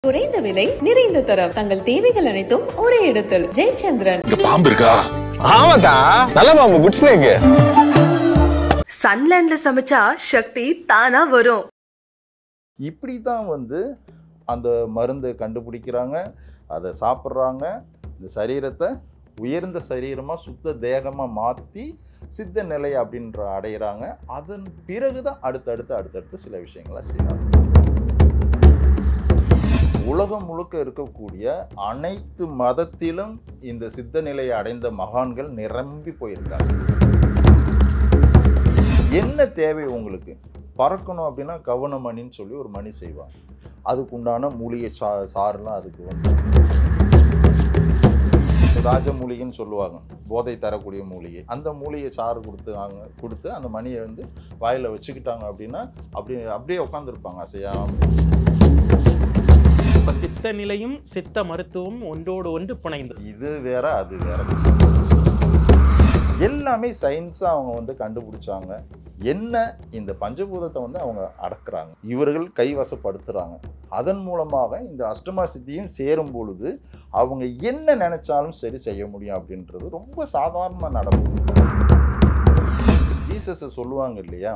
குறைந்த விலை நிறைந்த தரம் தங்கள் தேவைகள் அனைத்தும் ஒரே இடத்தில் ஜெயச்சந்திரன். பாம்பு இருக்கா? ஆமாடா, நல்ல பாம்பு புடிச்சுனேங்க. சன்லேண்ட்ல சமைச்சா சக்தி தானா வரும். இப்படி தான் அந்த மருந்தை கண்டுபிடிக்கிறாங்க, அதை சாப்பிட்றாங்க, இந்த சரீரத்தை உயர்ந்த சரீரமாக சுத்த தேகமாக மாற்றி சித்த நிலை அப்படின்ற அடைகிறாங்க. அதன் பிறகு தான் அடுத்தடுத்து சில விஷயங்களை செய்கிறாங்க. உலகம் முழுக்க இருக்கக்கூடிய அனைத்து மதத்திலும் இந்த சித்த நிலையை அடைந்த மகான்கள் நிரம்பி போயிருக்காங்க. என்ன தேவை உங்களுக்கு? பறக்கணும் அப்படின்னா கவனமணின்னு சொல்லி ஒரு மணி செய்வாங்க. அதுக்கு உண்டான மூலிகை சாறுலாம் அதுக்கு ராஜமூலிகைன்னு சொல்லுவாங்க, போதை தரக்கூடிய மூலிகை. அந்த மூலிகை சாறு கொடுத்து அந்த மணியை வாயில் வச்சுக்கிட்டாங்க அப்படின்னா அப்படியே உட்காந்துருப்பாங்க அசையாமல். இப்போ சித்த நிலையும் சித்த மருத்துவம் ஒன்றோடு ஒன்று பிணைந்து, இது வேற அது வேற, எல்லாமே சயின்ஸாக அவங்க கண்டுபிடிச்சாங்க. என்ன இந்த பஞ்சபூதத்தை அவங்க அடக்குறாங்க, இவர்கள் கைவசப்படுத்துகிறாங்க. அதன் மூலமாக இந்த அஷ்டமா சித்தியும் சேரும் பொழுது அவங்க என்ன நினைச்சாலும் சரி செய்ய முடியும் அப்படின்றது ரொம்ப சாதாரணமாக நடக்கும். ஜீசஸை சொல்லுவாங்க இல்லையா,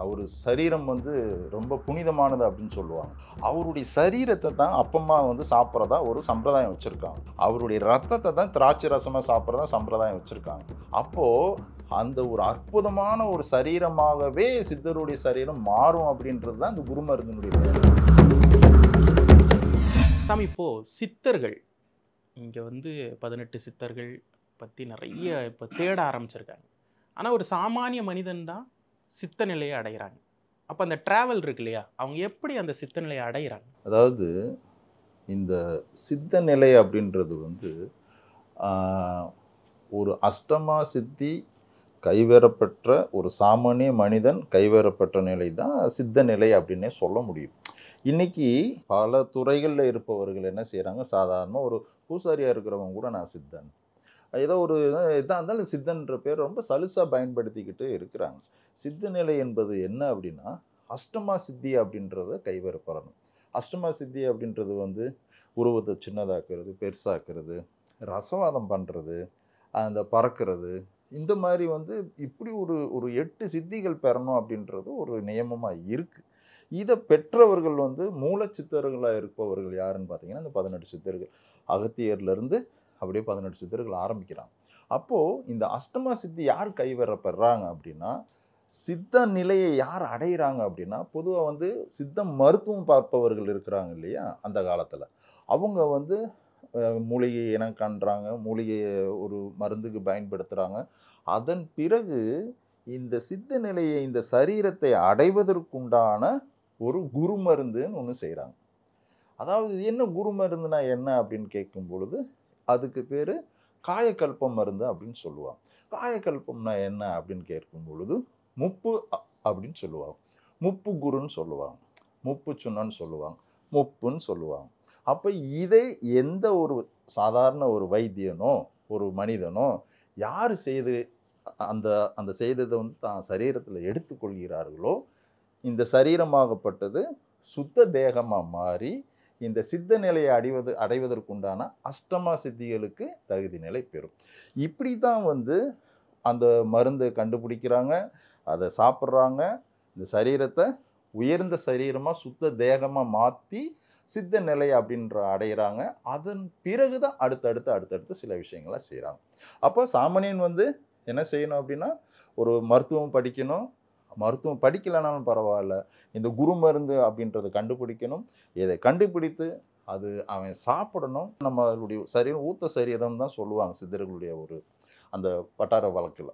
அவர் சரீரம் ரொம்ப புனிதமானது அப்படின்னு சொல்லுவாங்க. அவருடைய சரீரத்தை தான் அப்பமா சாப்பிட்றதா ஒரு சம்பிரதாயம் வச்சுருக்காங்க. அவருடைய ரத்தத்தை தான் திராட்சை ரசமாக சாப்பிட்றதா சம்பிரதாயம் வச்சுருக்காங்க. அப்போது அந்த ஒரு அற்புதமான ஒரு சரீரமாகவே சித்தருடைய சரீரம் மாறும் அப்படின்றது தான் இந்த குரு மருந்தினுடைய. சாமி, இப்போது சித்தர்கள் இங்கே 18 சித்தர்கள் பற்றி நிறைய இப்போ தேட ஆரம்பிச்சிருக்காங்க. ஆனால் ஒரு சாமானிய மனிதன் தான் சித்த நிலையை அடைகிறாங்க. அப்போ அந்த டிராவல் இருக்கு இல்லையா, அவங்க எப்படி அந்த சித்த நிலையை அடைகிறாங்க? அதாவது இந்த சித்த நிலை அப்படின்றது ஒரு அஷ்டமா சித்தி கைவரப்பெற்ற ஒரு சாமானிய மனிதன் கைவரப்பெற்ற நிலை தான் சித்த நிலை அப்படின்னே சொல்ல முடியும். இன்றைக்கி பல துறைகளில் இருப்பவர்கள் என்ன செய்கிறாங்க, சாதாரணமாக ஒரு பூசாரியாக இருக்கிறவங்க கூட நான் சித்தன், ஏதோ ஒரு இதாக இருந்தாலும் சித்தன்ற பேர் ரொம்ப சலுசாக பயன்படுத்திக்கிட்டு இருக்கிறாங்க. சித்த நிலை என்பது என்ன அப்படின்னா அஷ்டமா சித்தி அப்படின்றத கைவரப்படணும். அஷ்டமா சித்தி அப்படின்றது உருவத்தை சின்னதாக்குறது, பெருசாக்குறது, ரசவாதம் பண்ணுறது, அந்த பறக்கிறது, இந்த மாதிரி இப்படி ஒரு 8 சித்திகள் பெறணும் அப்படின்றது ஒரு நியமமாக இருக்குது. இதை பெற்றவர்கள் மூலச்சித்தர்களாக இருப்பவர்கள் யாருன்னு பார்த்தீங்கன்னா இந்த 18 சித்தர்கள். அகத்தியர்லேருந்து அப்படியே 18 சித்தர்கள் ஆரம்பிக்கிறாங்க. அப்போது இந்த அஷ்டமா சித்தி யார் கைவரப்படுறாங்க அப்படின்னா, சித்த நிலையை யார் அடைகிறாங்க அப்படின்னா, பொதுவாக சித்த மருத்துவம் பார்ப்பவர்கள் இருக்கிறாங்க இல்லையா, அந்த காலத்தில் அவங்க மூலிகை இனம் காண்றாங்க, மூலிகையை ஒரு மருந்துக்கு பயன்படுத்துகிறாங்க. அதன் பிறகு இந்த சித்த நிலையை இந்த சரீரத்தை அடைவதற்குண்டான ஒரு குரு மருந்துன்னு ஒன்று செய்கிறாங்க. அதாவது என்ன குரு மருந்துனா என்ன அப்படின்னு கேட்கும் பொழுது அதுக்கு பேர் காயக்கல்பம் மருந்து அப்படின்னு சொல்லுவாங்க. காயக்கல்பம்னா என்ன அப்படின்னு கேட்கும் பொழுது முப்பு அப்படின்னு சொல்லுவாங்க, முப்பு குருன்னு சொல்லுவாங்க, முப்பு சுண்ணன்னு சொல்லுவாங்க, முப்புன்னு சொல்லுவாங்க. அப்போ இதை எந்த ஒரு சாதாரண ஒரு வைத்தியனோ ஒரு மனிதனோ யார் செய்து அந்த செய்ததை தான் சரீரத்தில் எடுத்துக்கொள்கிறார்களோ இந்த சரீரமாகப்பட்டது சுத்த தேகமாக மாறி இந்த சித்த நிலையை அடைவதற்குண்டான அஷ்டமா சித்திகளுக்கு தகுதி நிலை பெறும். இப்படி தான் அந்த மருந்தை கண்டுபிடிக்கிறாங்க, அதை சாப்பிட்றாங்க, இந்த சரீரத்தை உயர்ந்த சரீரமாக சுத்த தேகமாக மாற்றி சித்த நிலை அப்படின்ற அடைகிறாங்க. அதன் பிறகு தான் அடுத்தடுத்து சில விஷயங்களை செய்கிறாங்க. அப்போ சாமானியன் என்ன செய்யணும் அப்படின்னா, ஒரு மருத்துவம் படிக்கணும், மருத்துவம் படிக்கலைனாலும் பரவாயில்ல, இந்த குரு மருந்து அப்படின்றத கண்டுபிடிக்கணும். இதை கண்டுபிடித்து அது அவன் சாப்பிடணும். நம்மளுடைய சரீரம் ஊத்த சரீரம் தான் சொல்லுவாங்க சித்தர்களுடைய ஒரு அந்த வட்டார வழக்கில்.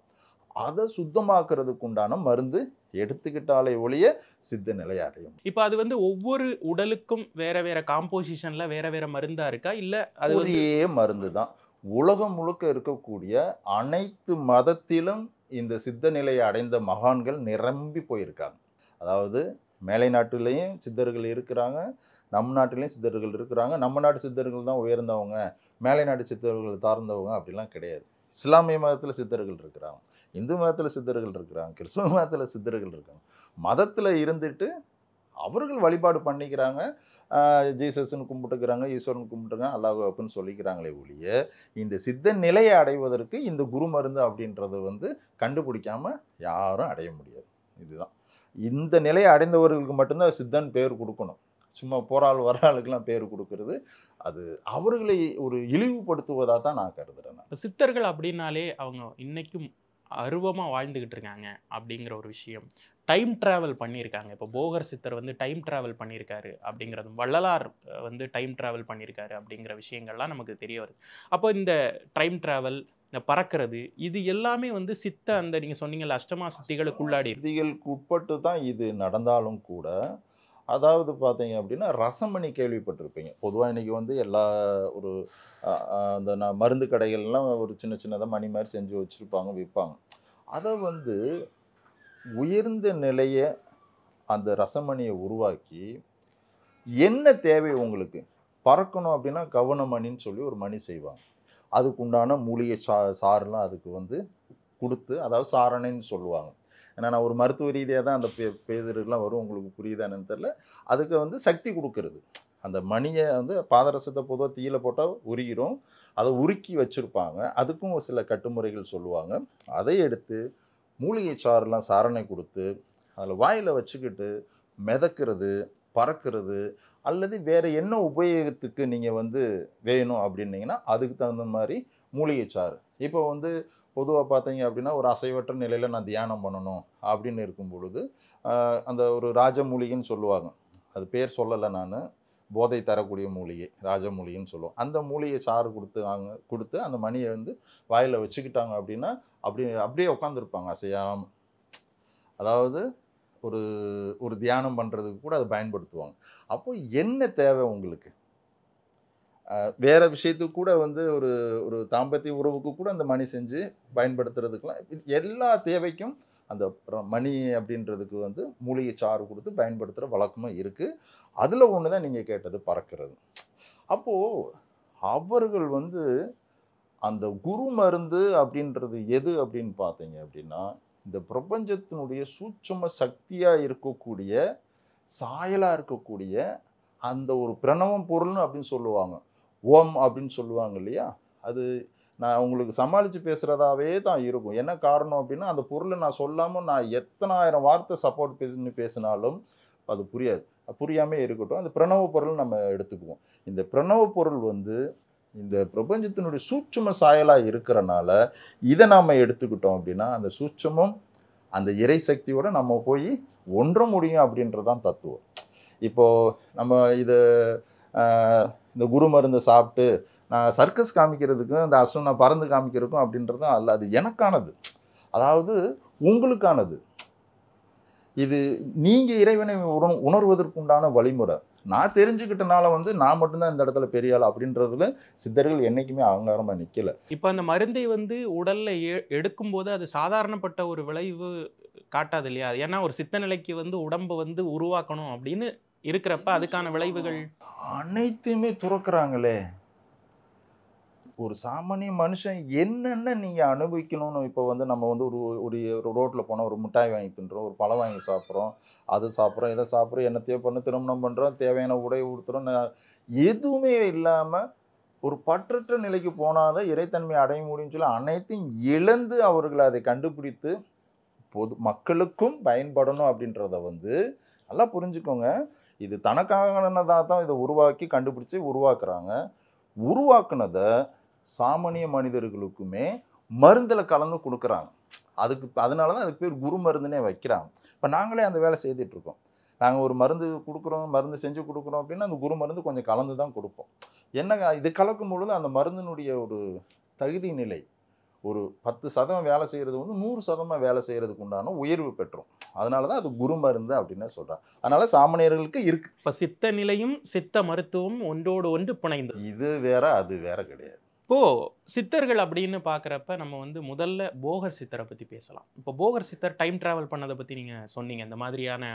அதை சுத்தமாக்குறதுக்கு உண்டான மருந்து எடுத்துக்கிட்டாலே ஒழிய சித்த நிலை அடையும். இப்போ அது ஒவ்வொரு உடலுக்கும் வேற வேற காம்போசிஷன்ல வேற வேற மருந்தா இருக்கா, இல்லை அது ஒரே மருந்து தான்? உலகம் முழுக்க இருக்கக்கூடிய அனைத்து மதத்திலும் இந்த சித்த நிலையை அடைந்த மகான்கள் நிரம்பி போயிருக்காங்க. அதாவது மேலை நாட்டிலையும் சித்தர்கள் இருக்கிறாங்க, நம் நாட்டிலையும் சித்தர்கள் இருக்கிறாங்க. நம்ம நாட்டு சித்தர்கள் தான் உயர்ந்தவங்க, மேலை நாட்டு சித்தர்கள் தாழ்ந்தவங்க அப்படிலாம் கிடையாது. இஸ்லாமிய மதத்தில் சித்தர்கள் இருக்கிறாங்க, இந்து மதத்தில் சித்தர்கள் இருக்கிறாங்க, கிறிஸ்துவ மதத்தில் சித்தர்கள் இருக்காங்க. மதத்தில் இருந்துட்டு அவர்கள் வழிபாடு பண்ணிக்கிறாங்க. ஜீசஸ்ன்னு கும்பிட்டுக்கிறாங்க, ஈஸ்வரன் கும்பிட்டுருக்காங்க, அல்லாஹ் அப்படின்னு சொல்லிக்கிறாங்களே ஒழிய, இந்த சித்த நிலையை அடைவதற்கு இந்த குரு மருந்து அப்படின்றது வந்து கண்டுபிடிக்காம யாரும் அடைய முடியாது. இதுதான் இந்த நிலையை அடைந்தவர்களுக்கு மட்டும்தான் சித்தன் பேர் கொடுக்கணும். சும்மா போராள் வர ஆளுக்கெல்லாம் பேர் கொடுக்கறது அது அவர்களை ஒரு இழிவுபடுத்துவதாக தான் நான் கருதுறேன். சித்தர்கள் அப்படின்னாலே அவங்க இன்னைக்கும் அருவமாக வாழ்ந்துக்கிட்டு இருக்காங்க அப்படிங்கிற ஒரு விஷயம். டைம் ட்ராவல் பண்ணியிருக்காங்க. இப்போ போகர் சித்தர் வந்து டைம் ட்ராவல் பண்ணியிருக்காரு அப்படிங்கிறதும், வள்ளலார் வந்து டைம் ட்ராவல் பண்ணியிருக்காரு அப்படிங்கிற விஷயங்கள்லாம் நமக்கு தெரிய வருது. அப்போ இந்த டைம் ட்ராவல், இந்த பறக்கிறது, இது எல்லாமே வந்து சித்த அந்த நீங்கள் சொன்னீங்கல்ல அஷ்டமா சித்திகளுக்குள்ளாடி சித்திகளுக்கு உட்பட்டு தான் இது நடந்தாலும் கூட, அதாவது பார்த்தீங்க அப்படின்னா ரசமணி கேள்விப்பட்டிருப்பீங்க. பொதுவாக இன்றைக்கி வந்து எல்லா ஒரு அந்த மருந்து கடைகள்லாம் ஒரு சின்ன சின்னதாக மணி மாதிரி செஞ்சு வச்சுருப்பாங்க, விற்பாங்க. அதை வந்து உயர்ந்த நிலையை அந்த ரசமணியை உருவாக்கி என்ன தேவை உங்களுக்கு பறக்கணும் அப்படின்னா கவனமணின்னு சொல்லி ஒரு மணி செய்வாங்க. அதுக்கு உண்டான மூலிகை சாறுலாம் அதுக்கு வந்து கொடுத்து, அதாவது சாரணைன்னு சொல்லுவாங்க. ஏன்னா நான் ஒரு மருத்துவ ரீதியாக தான் அந்த பேசுறதுலாம் வரும், உங்களுக்கு புரியுதா என்னன்னு தெரியல. அதுக்கு வந்து சக்தி கொடுக்கறது. அந்த மணியை வந்து பாதரசத்தை பொதுவாக தீயில போட்டால் உருகிரும், அதை உருக்கி வச்சுருப்பாங்க. அதுக்கும் ஒரு சில கட்டுமுறைகள் சொல்லுவாங்க. அதை எடுத்து மூலிகை சாறுலாம் சாரணை கொடுத்து அதில் வாயில் வச்சுக்கிட்டு மிதக்கிறது, பறக்கிறது, அல்லது வேறு என்ன உபயோகத்துக்கு நீங்கள் வந்து வேணும் அப்படின்னீங்கன்னா அதுக்கு தகுந்த மாதிரி மூலிகை சாறு. இப்போ வந்து பொதுவாக பார்த்தீங்க அப்படின்னா ஒரு அசைவற்ற நிலையில் நான் தியானம் பண்ணணும் அப்படின்னு இருக்கும் பொழுது அந்த ஒரு ராஜமூலிகைன்னு சொல்லுவாங்க. அது பேர் சொல்லலை, நான் போதை தரக்கூடிய மூலிகை ராஜமூலிகைன்னு சொல்லுவோம். அந்த மூலிகை சாறு கொடுத்து அந்த மணியை வந்து வாயில் வச்சுக்கிட்டாங்க அப்படின்னா அப்படியே உட்காந்துருப்பாங்க அசையாமல். அதாவது ஒரு ஒரு தியானம் பண்ணுறதுக்கு கூட அதை பயன்படுத்துவாங்க. அப்போ என்ன தேவை உங்களுக்கு? வேறு விஷயத்துக்கு கூட வந்து ஒரு ஒரு தாம்பத்திய உறவுக்கு கூட அந்த மணி செஞ்சு பயன்படுத்துறதுக்கெலாம் எல்லா தேவைக்கும் அந்த மணி அப்படின்றதுக்கு வந்து மூலிகை சாறு கொடுத்து பயன்படுத்துகிற வழக்கமாக இருக்குது. அதில் ஒன்று தான் நீங்கள் கேட்டது பறக்கிறது. அப்போது அவர்கள் வந்து அந்த குரு மருந்து அப்படின்றது எது அப்படின்னு பார்த்தீங்க அப்படின்னா, இந்த பிரபஞ்சத்தினுடைய சூட்சும சக்தியாக இருக்கக்கூடிய, சாயலாக இருக்கக்கூடிய அந்த ஒரு பிரணவம் பொருள்னு அப்படின்னு சொல்லுவாங்க. ஓம் அப்படின்னு சொல்லுவாங்க இல்லையா? அது நான் உங்களுக்கு சமாளித்து பேசுகிறதாவே தான் இருக்கும். என்ன காரணம் அப்படின்னா, அந்த பொருளை நான் சொல்லாமல் நான் எத்தனாயிரம் வார்த்தை சப்போர்ட் பேசினாலும் அது புரியாது. புரியாமல் இருக்கட்டும். அந்த பிரணவ பொருள் நம்ம எடுத்துக்குவோம். இந்த பிரணவ பொருள் வந்து இந்த பிரபஞ்சத்தினுடைய சூட்சும சாயலாக இருக்கிறனால இதை நாம் எடுத்துக்கிட்டோம் அப்படின்னா அந்த சூட்சுமம் அந்த இறை சக்தியோடு நம்ம போய் ஒன்ற முடியும் அப்படின்றதான் தத்துவம். இப்போது நம்ம இந்த குரு மருந்தை சாப்பிட்டு நான் சர்க்கஸ் காமிக்கிறதுக்கும் இந்த அஷ்டம் நான் பறந்து காமிக்கிறதுக்கும் அப்படின்றதும் அல்ல. அது எனக்கானது, அதாவது உங்களுக்கானது. இது நீங்கள் இறைவனை உணர்வதற்குண்டான வழிமுறை. நான் தெரிஞ்சுக்கிட்டனால வந்து நான் மட்டும்தான் இந்த இடத்துல பெரிய ஆள் அப்படின்றதுல சித்தர்கள் என்றைக்குமே அகங்காரமாக நிற்கலை. இப்போ அந்த மருந்தை வந்து உடலில் எடுக்கும்போது அது சாதாரணப்பட்ட ஒரு விளைவு காட்டாது இல்லையா? ஏன்னா ஒரு சித்த நிலைக்கு வந்து உடம்பை வந்து உருவாக்கணும் அப்படின்னு இருக்கிறப்ப அதுக்கான விளைவுகள் அனைத்துமே துறக்கிறாங்களே. ஒரு சாமானிய மனுஷன் என்னென்ன நீங்கள் அனுபவிக்கணும்னு இப்போ வந்து நம்ம வந்து ஒரு ரோட்டில் போனால் ஒரு மிட்டாய் வாங்கி தின்றோம், ஒரு பழம் வாங்கி சாப்பிட்றோம், அது சாப்பிட்றோம், இதை சாப்பிட்றோம், என்னத்தையோ பண்ண திருமணம் பண்ணுறோம், தேவையான உடை உடுத்துறோம். எதுவுமே இல்லாமல் ஒரு பற்றற்ற நிலைக்கு போனாதான் இறைத்தன்மை அடைய முடியும்னு சொல்லி அனைத்தையும் இழந்து அவர்கள் அதை கண்டுபிடித்து மக்களுக்கும் பயன்படணும் அப்படின்றத வந்து நல்லா புரிஞ்சுக்கோங்க. இது தனக்கானதாக தான் இதை உருவாக்கி கண்டுபிடிச்சி உருவாக்குறாங்க. உருவாக்குனதை சாமானிய மனிதர்களுக்குமே மருந்தில் கலந்து கொடுக்குறாங்க. அதனால தான் அதுக்கு பேர் குரு மருந்துனே வைக்கிறாங்க. இப்போ நாங்களே அந்த வேலை செய்துட்ருக்கோம். நாங்கள் ஒரு மருந்து கொடுக்குறோம், மருந்து செஞ்சு கொடுக்குறோம் அப்படின்னா அந்த குரு மருந்து கொஞ்சம் கலந்து தான் கொடுப்போம். என்னங்க இது கலக்கும் பொழுது அந்த மருந்தினுடைய ஒரு தகுதி நிலை ஒரு 10% வேலை செய்கிறது வந்து 100% வேலை செய்கிறதுக்கு உண்டான உயர்வு பெற்றோம். அதனால தான் அது குரு மருந்து அப்படின்னு சொல்கிறாங்க. அதனால சாமானியர்களுக்கு இருக்குது. இப்போ சித்த நிலையும் சித்த மருத்துவம் ஒன்றோடு ஒன்று பிணைந்தது. இது வேற அது வேற கிடையாது. இப்போது சித்தர்கள் அப்படின்னு பார்க்குறப்ப நம்ம வந்து முதல்ல போகர் சித்தரை பற்றி பேசலாம். இப்போ போகர் சித்தர் டைம் ட்ராவல் பண்ணதை பற்றி நீங்கள் சொன்னீங்க. இந்த மாதிரியான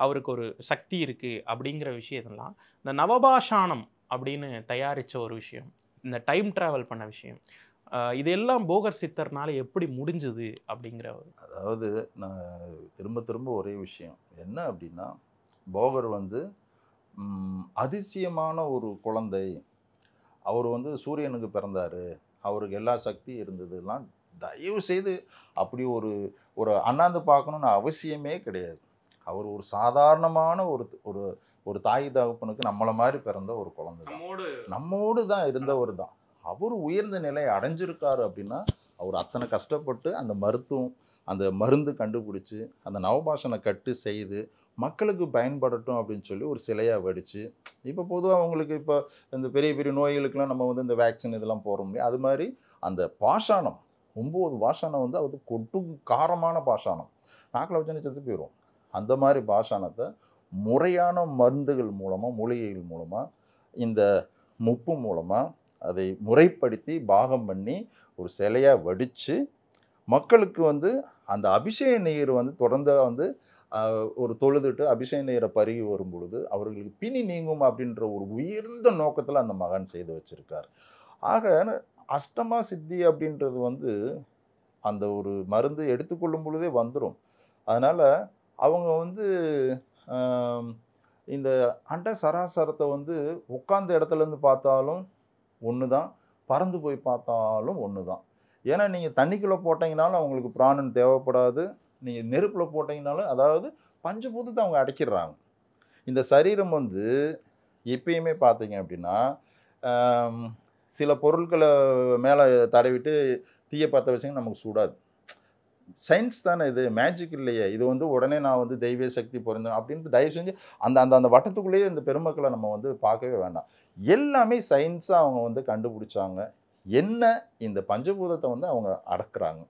அவருக்கு ஒரு சக்தி இருக்குது அப்படிங்கிற விஷயத்தெல்லாம் இந்த நவபாஷானம் அப்படின்னு தயாரித்த ஒரு விஷயம், இந்த டைம் ட்ராவல் பண்ண விஷயம், இதெல்லாம் போகர் சித்தர்னால எப்படி முடிஞ்சது அப்படிங்கிற அதாவது நான் திரும்ப ஒரே விஷயம் என்ன அப்படின்னா, போகர் வந்து அதிசயமான ஒரு குழந்தை, அவர் வந்து சூரியனுக்கு பிறந்தார், அவருக்கு எல்லா சக்தி இருந்ததுலாம் தயவு செய்து அப்படி ஒரு ஒரு அண்ணாந்து பார்க்கணுன்னு அவசியமே கிடையாது. அவர் ஒரு சாதாரணமான ஒரு ஒரு ஒரு தாய் தகப்பனுக்கு நம்மளை மாதிரி பிறந்த ஒரு குழந்தை தான், நம்மோடு தான் இருந்தவர் தான். அவர் உயர்ந்த நிலையை அடைஞ்சிருக்காரு அப்படின்னா அவர் அத்தனை கஷ்டப்பட்டு அந்த மருத்துவம் அந்த மருந்து கண்டுபிடிச்சி அந்த நவபாஷனை கட்டு செய்து மக்களுக்கு பயன்படட்டும் அப்படின்னு சொல்லி ஒரு சிலையாக வடித்து, இப்போ பொதுவாக அவங்களுக்கு இப்போ இந்த பெரிய பெரிய நோய்களுக்கெல்லாம் நம்ம வந்து இந்த வேக்சின் இதெல்லாம் போட முடியும். அது மாதிரி அந்த பாஷாணம் 9 பாஷாணம் வந்து அது கொட்டும் காரமான பாஷாணம், நாக்கில் வச்சோன்னே செத்து போயிடும். அந்த மாதிரி பாஷாணத்தை முறையான மருந்துகள் மூலமாக மூலிகைகள் மூலமாக இந்த முப்பு மூலமாக அதை முறைப்படுத்தி பாகம் பண்ணி ஒரு சிலையாக வடித்து மக்களுக்கு வந்து அந்த அபிஷேக நீர் வந்து தொடர்ந்து வந்து ஒரு தொழுதுட்டு அபிஷேக நீரை பருகி வரும் பொழுது அவர்களுக்கு பிணி நீங்கும் அப்படின்ற ஒரு உயர்ந்த நோக்கத்தில் அந்த மகன் செய்து வச்சிருக்கார். ஆக அஷ்டமா சித்தி அப்படின்றது வந்து அந்த ஒரு மருந்து எடுத்துக்கொள்ளும் பொழுதே வந்துடும். அதனால் அவங்க வந்து இந்த அண்ட சராசரத்தை வந்து உட்கார்ந்த இடத்துலேருந்து பார்த்தாலும் ஒன்று தான், பறந்து போய் பார்த்தாலும் ஒன்று தான். ஏன்னா நீங்கள் தண்ணிக்குள்ளே போட்டிங்கனாலும் அவங்களுக்கு பிராணன் தேவைப்படாது, நீங்கள் நெருப்பில் போட்டிங்கனாலும், அதாவது பஞ்சபூதத்தை அவங்க அடைக்கிறாங்க. இந்த சரீரம் வந்து எப்பயுமே பார்த்தீங்க அப்படின்னா சில பொருட்களை மேலே தடவிட்டு தீயை பற்ற வச்சிங்கன்னா நமக்கு சுடாது. சயின்ஸ் தானே இது, மேஜிக் இல்லையே. இது வந்து உடனே நான் வந்து தெய்வ சக்தி பிறந்தேன் அப்படின்ட்டு தயவு செஞ்சு அந்த அந்த அந்த வட்டத்துக்குள்ளேயே இந்த பெருமக்களை நம்ம வந்து பார்க்கவே வேண்டாம். எல்லாமே சயின்ஸாக அவங்க வந்து கண்டுபிடிச்சாங்க. என்ன இந்த பஞ்சபூதத்தை வந்து அவங்க அடக்குறாங்க,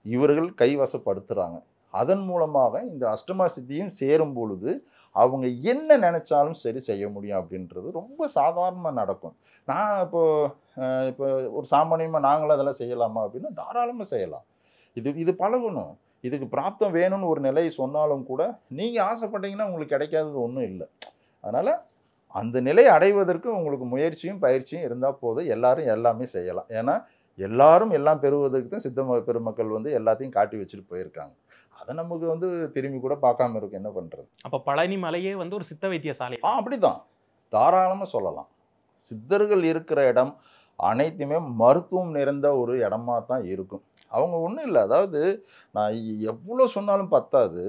இவர்கள் கைவசப்படுத்துகிறாங்க. அதன் மூலமாக இந்த அஷ்டமா சித்தியும் சேரும் பொழுது அவங்க என்ன நினச்சாலும் சரி செய்ய முடியும் அப்படின்றது ரொம்ப சாதாரணமாக நடக்கும். நான் இப்போ ஒரு சாமானியமாக நாங்களும் அதெல்லாம் செய்யலாமா அப்படின்னா தாராளமாக செய்யலாம். இது பழகணும். இதுக்கு பிராப்தம் வேணும்னு ஒரு நிலையை சொன்னாலும் கூட நீங்கள் ஆசைப்பட்டீங்கன்னா உங்களுக்கு கிடைக்காதது ஒன்றும் இல்லை. அதனால் அந்த நிலையை அடைவதற்கு உங்களுக்கு முயற்சியும் பயிற்சியும் இருந்தால் போதும், எல்லாரும் எல்லாமே செய்யலாம். ஏன்னா எல்லாரும் எல்லாம் பெறுவதற்கு தான் சித்த பெருமக்கள் வந்து எல்லாத்தையும் காட்டி வச்சுட்டு போயிருக்காங்க. அதை நமக்கு வந்து திரும்பி கூட பார்க்காம இருக்கும், என்ன பண்ணுறது. அப்போ பழனி மலையே வந்து ஒரு சித்த வைத்தியசாலை. அப்படி தான் தாராளமாக சொல்லலாம். சித்தர்கள் இருக்கிற இடம் அனைத்துமே மருத்துவம் நிறைந்த ஒரு இடமா தான் இருக்கும். அவங்க ஒன்றும் இல்லை, அதாவது நான் எவ்வளோ சொன்னாலும் பத்தாது.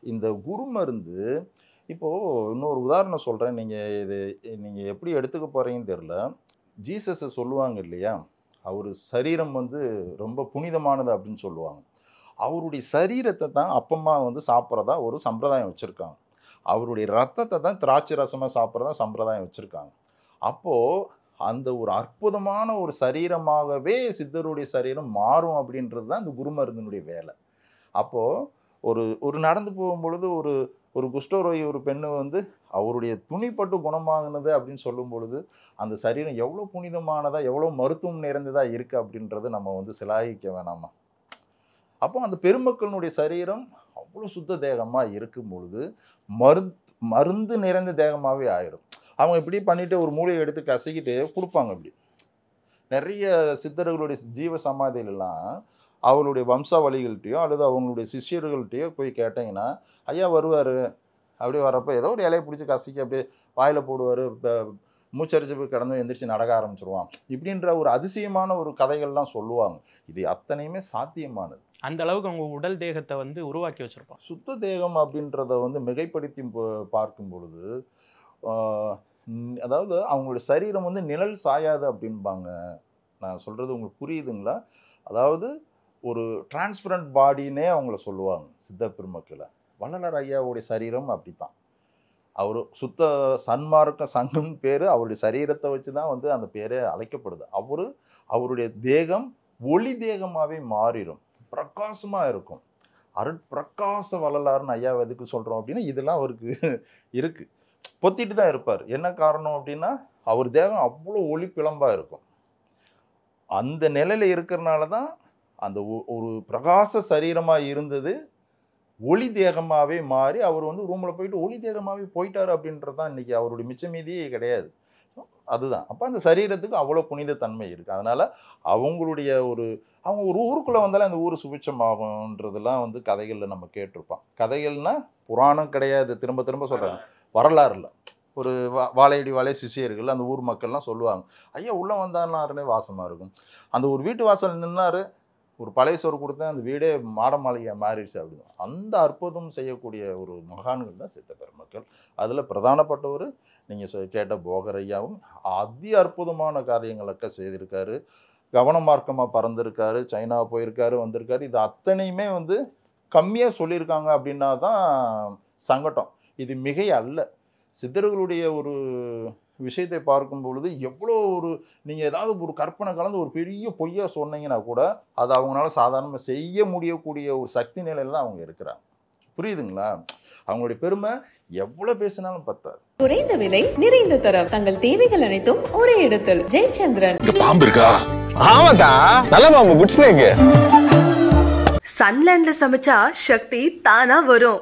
இந்த குரு மருந்து இப்போது இன்னொரு உதாரணம் சொல்கிறேன், நீங்கள் எப்படி எடுத்துக்க போகிறீங்கன்னு தெரில. ஜீசஸை சொல்லுவாங்க இல்லையா, அவர் சரீரம் வந்து ரொம்ப புனிதமானது அப்படின்னு சொல்லுவாங்க. அவருடைய சரீரத்தை தான் அப்பமா வந்து சாப்பிட்றதா ஒரு சம்பிரதாயம் வச்சுருக்காங்க. அவருடைய ரத்தத்தை தான் திராட்சை ரசமாக சாப்பிட்றதா சம்பிரதாயம் வச்சுருக்காங்க. அப்போது அந்த ஒரு அற்புதமான ஒரு சரீரமாகவே சித்தருடைய சரீரம் மாறும் அப்படின்றது தான் இந்த குருமருந்தினுடைய வேலை. அப்போது ஒரு நடந்து போகும்பொழுது ஒரு குஷ்டரோகி ஒரு பெண்ணு வந்து அவருடைய துணிப்பட்டு குணமாகினது அப்படின்னு சொல்லும் பொழுது அந்த சரீரம் எவ்வளோ புனிதமானதாக எவ்வளோ மருத்துவம் நிறைந்ததாக இருக்குது அப்படின்றது நம்ம வந்து சிலாகிக்க வேணாமா. அப்போ அந்த பெருமக்களினுடைய சரீரம் அவ்வளோ சுத்த தேகமாக இருக்கும் பொழுது மருந்து நிறைந்த தேகமாகவே ஆயிரும். அவங்க இப்படி பண்ணிவிட்டு ஒரு மூலிகை எடுத்து கசக்கிட்டு கொடுப்பாங்க. அப்படி நிறைய சித்தர்களுடைய ஜீவ சமாதியிலலாம் அவங்களுடைய வம்சாவளிகள்கிட்டையோ அல்லது அவங்களுடைய சிஷியர்கள்ட்டையோ போய் கேட்டிங்கன்னா, ஐயா வருவார், அப்படியே வரப்போ ஏதோ ஒரு இலையை பிடிச்சி கசக்கி அப்படியே வாயில் போடுவார், மூச்சரிச்சு போய் கிடந்து எந்திரிச்சு நடக்க ஆரம்பிச்சிருவான், இப்படின்ற ஒரு அதிசயமான ஒரு கதைகள்லாம் சொல்லுவாங்க. இது அத்தனையுமே சாத்தியமானது. அந்த அளவுக்கு அவங்க உடல் தேகத்தை வந்து உருவாக்கி வச்சுருப்பாங்க. சுத்த தேகம் அப்படின்றத வந்து மிகைப்படுத்தி பார்க்கும் பொழுது அதாவது அவங்களுடைய சரீரம் வந்து நிழல் சாயாது அப்படின்பாங்க. நான் சொல்கிறது உங்களுக்கு புரியுதுங்களா? அதாவது ஒரு டிரான்ஸ்பரண்ட் பாடினே அவங்கள சொல்லுவாங்க சித்த பெருமக்களை. வள்ளலார் ஐயாவுடைய சரீரம் அப்படி தான். அவர் சுத்த சன்மார்க்க சங்கம்னு பேர் அவருடைய சரீரத்தை வச்சு தான் வந்து அந்த பேரே அழைக்கப்படுது. அவருடைய தேகம் ஒளி தேகமாகவே மாறிடும், பிரகாசமாக இருக்கும். அருட்பிரகாச வள்ளலார்னு ஐயா எதுக்கு சொல்கிறோம் அப்படின்னா இதெல்லாம் அவருக்கு இருக்குது. பொத்திட்டு தான் இருப்பார். என்ன காரணம் அப்படின்னா அவர் தேகம் அவ்வளோ ஒளி பிளம்பாக இருக்கும். அந்த நிலையில் இருக்கிறனால தான் அந்த ஒரு பிரகாச சரீரமாக இருந்தது ஒளி தேகமாகவே மாறி அவர் வந்து ரூமில் போயிட்டு ஒளி தேகமாகவே போயிட்டார் அப்படின்றது தான் இன்றைக்கி அவருடைய மிச்ச மீதியே கிடையாது. அதுதான். அப்போ அந்த சரீரத்துக்கு அவ்வளோ புனித தன்மை இருக்குது. அதனால் அவங்க ஒரு ஊருக்குள்ளே வந்தாலே அந்த ஊர் சுபிட்சமாகுன்றதெல்லாம் வந்து கதைகளில் நம்ம கேட்டிருப்போம். கதைகள்னால் புராணம் கிடையாது, திரும்ப திரும்ப சொல்கிறாங்க, வரலாறு இல்லை. ஒரு வாழையடி வாழை சிஷியர்கள் அந்த ஊர் மக்கள்லாம் சொல்லுவாங்க, ஐயா உள்ளே வந்தாருனே வாசமாக இருக்கும். அந்த ஒரு வீட்டு வாசல் நின்னார், ஒரு பழைய சோறு கொடுத்தேன், அந்த வீடே மாட மாளிகையாக மாறிடுச்சு அப்படின்னு. அந்த அற்புதம் செய்யக்கூடிய ஒரு மகான்கள் தான் சித்த பெருமக்கள். அதில் பிரதானப்பட்டவர் நீங்கள் கேட்ட போகர் ஐயாவும் அதி அற்புதமான காரியங்களൊക്കെ செய்திருக்காரு. கவனமார்க்கமாக பறந்திருக்காரு, சைனா போயிருக்காரு, வந்திருக்காரு. இது அத்தனையுமே வந்து கம்மியாக சொல்லியிருக்காங்க அப்படின்னா தான் சங்கடம். இது மிகை அல்ல. சித்தர்களுடைய ஒரு விஷயத்தை பார்க்கும் பொழுது எவ்வளோ ஒரு நீங்கள் ஏதாவது ஒரு கற்பனை கலந்து ஒரு பெரிய பொய்யா சொன்னீங்கன்னா கூட அது அவங்களால சாதாரணமாக செய்ய முடியக்கூடிய ஒரு சக்தி நிலையில் தான் அவங்க இருக்கிறாங்க. புரியுதுங்களா? அவங்களுடைய பெருமை எவ்வளோ பேசினாலும் பத்தாது. குறைந்த விலை நிறைந்த தரம் தங்கள் தேவைகள் அனைத்தும் ஒரே இடத்தில். ஜெயச்சந்திரன். இங்க பாம்பு இருக்கா? ஆமாக்கா, நல்ல பாம்பு, குட் ஸ்னேக். சன்லேண்ட்ல சமைச்சா சக்தி தானா வரும்.